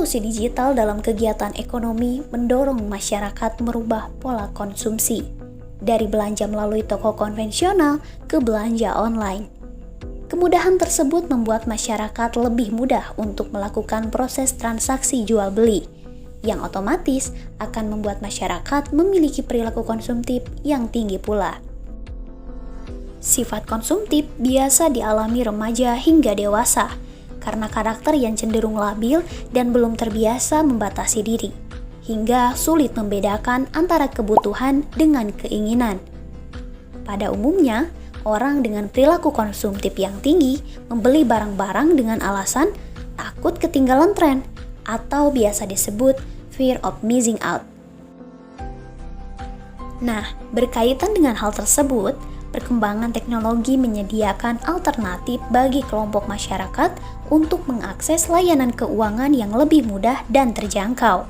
Revolusi digital dalam kegiatan ekonomi mendorong masyarakat merubah pola konsumsi dari belanja melalui toko konvensional ke belanja online. Kemudahan tersebut membuat masyarakat lebih mudah untuk melakukan proses transaksi jual beli, yang otomatis akan membuat masyarakat memiliki perilaku konsumtif yang tinggi pula. Sifat konsumtif biasa dialami remaja hingga dewasa, karena karakter yang cenderung labil dan belum terbiasa membatasi diri, hingga sulit membedakan antara kebutuhan dengan keinginan. Pada umumnya, orang dengan perilaku konsumtif yang tinggi membeli barang-barang dengan alasan takut ketinggalan tren atau biasa disebut fear of missing out. Nah, berkaitan dengan hal tersebut, perkembangan teknologi menyediakan alternatif bagi kelompok masyarakat untuk mengakses layanan keuangan yang lebih mudah dan terjangkau.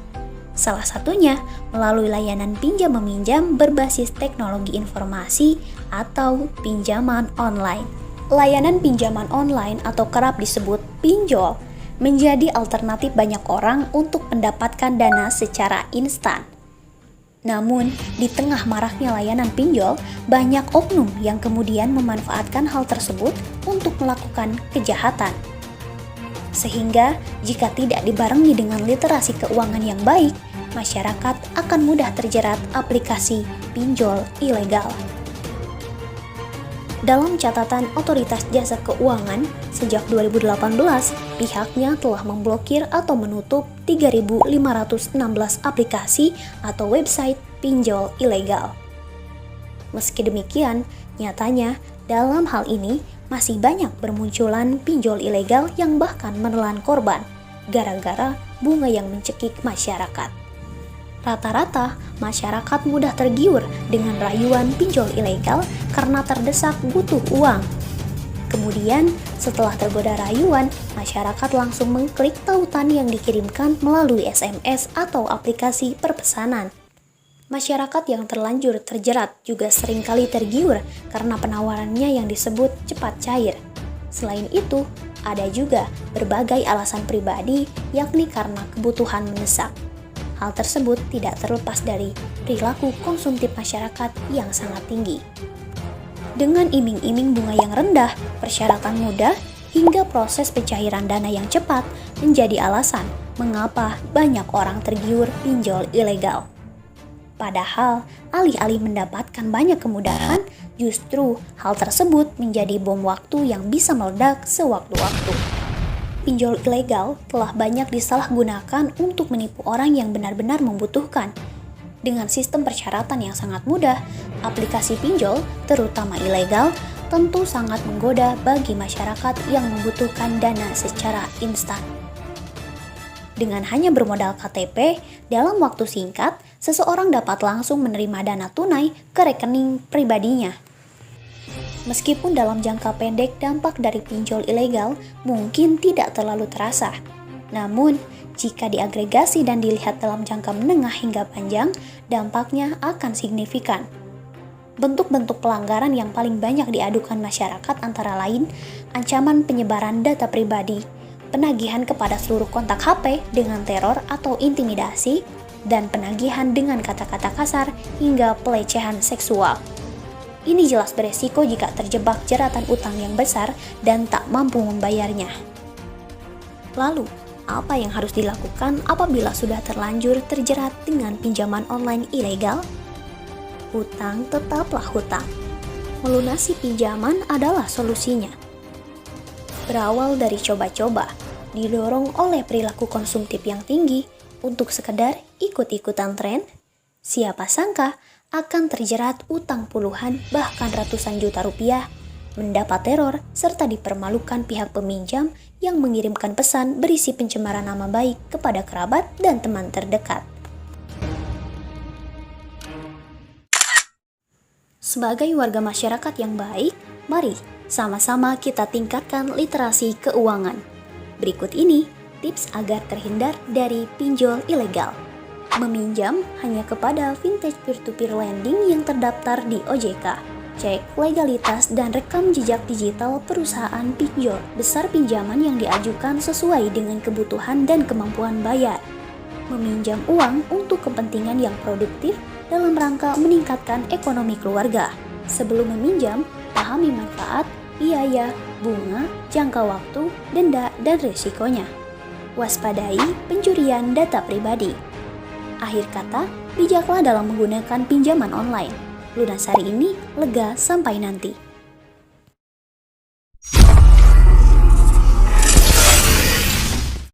Salah satunya melalui layanan pinjam-meminjam berbasis teknologi informasi atau pinjaman online. Layanan pinjaman online atau kerap disebut pinjol menjadi alternatif banyak orang untuk mendapatkan dana secara instan. Namun, di tengah maraknya layanan pinjol, banyak oknum yang kemudian memanfaatkan hal tersebut untuk melakukan kejahatan. Sehingga, jika tidak dibarengi dengan literasi keuangan yang baik, masyarakat akan mudah terjerat aplikasi pinjol ilegal. Dalam catatan Otoritas Jasa Keuangan, sejak 2018, pihaknya telah memblokir atau menutup 3.516 aplikasi atau website pinjol ilegal. Meski demikian, nyatanya dalam hal ini masih banyak bermunculan pinjol ilegal yang bahkan menelan korban gara-gara bunga yang mencekik masyarakat. Rata-rata, masyarakat mudah tergiur dengan rayuan pinjol ilegal karena terdesak butuh uang. Kemudian, setelah tergoda rayuan, masyarakat langsung mengklik tautan yang dikirimkan melalui SMS atau aplikasi perpesanan. Masyarakat yang terlanjur terjerat juga seringkali tergiur karena penawarannya yang disebut cepat cair. Selain itu, ada juga berbagai alasan pribadi, yakni karena kebutuhan mendesak. Hal tersebut tidak terlepas dari perilaku konsumtif masyarakat yang sangat tinggi. Dengan iming-iming bunga yang rendah, persyaratan mudah, hingga proses pencairan dana yang cepat menjadi alasan mengapa banyak orang tergiur pinjol ilegal. Padahal, alih-alih mendapatkan banyak kemudahan, justru hal tersebut menjadi bom waktu yang bisa meledak sewaktu-waktu. Pinjol ilegal telah banyak disalahgunakan untuk menipu orang yang benar-benar membutuhkan. Dengan sistem persyaratan yang sangat mudah, aplikasi pinjol, terutama ilegal, tentu sangat menggoda bagi masyarakat yang membutuhkan dana secara instan. Dengan hanya bermodal KTP, dalam waktu singkat, seseorang dapat langsung menerima dana tunai ke rekening pribadinya. Meskipun dalam jangka pendek dampak dari pinjol ilegal mungkin tidak terlalu terasa, namun jika diagregasi dan dilihat dalam jangka menengah hingga panjang, dampaknya akan signifikan. Bentuk-bentuk pelanggaran yang paling banyak diadukan masyarakat antara lain ancaman penyebaran data pribadi, penagihan kepada seluruh kontak HP dengan teror atau intimidasi, dan penagihan dengan kata-kata kasar hingga pelecehan seksual. Ini jelas beresiko jika terjebak jeratan utang yang besar dan tak mampu membayarnya. Lalu, apa yang harus dilakukan apabila sudah terlanjur terjerat dengan pinjaman online ilegal? Hutang tetaplah hutang. Melunasi pinjaman adalah solusinya. Berawal dari coba-coba, didorong oleh perilaku konsumtif yang tinggi untuk sekedar ikut-ikutan tren, siapa sangka akan terjerat utang puluhan bahkan ratusan juta rupiah, mendapat teror, serta dipermalukan pihak peminjam yang mengirimkan pesan berisi pencemaran nama baik kepada kerabat dan teman terdekat. Sebagai warga masyarakat yang baik, mari sama-sama kita tingkatkan literasi keuangan. Berikut ini tips agar terhindar dari pinjol ilegal. Meminjam hanya kepada vintage peer-to-peer lending yang terdaftar di OJK. Cek legalitas dan rekam jejak digital perusahaan pinjol. Besar pinjaman yang diajukan sesuai dengan kebutuhan dan kemampuan bayar. Meminjam uang untuk kepentingan yang produktif dalam rangka meningkatkan ekonomi keluarga. Sebelum meminjam, pahami manfaat, biaya, bunga, jangka waktu, denda, dan risikonya. Waspadai pencurian data pribadi. Akhir kata, bijaklah dalam menggunakan pinjaman online. Lunas hari ini, lega sampai nanti.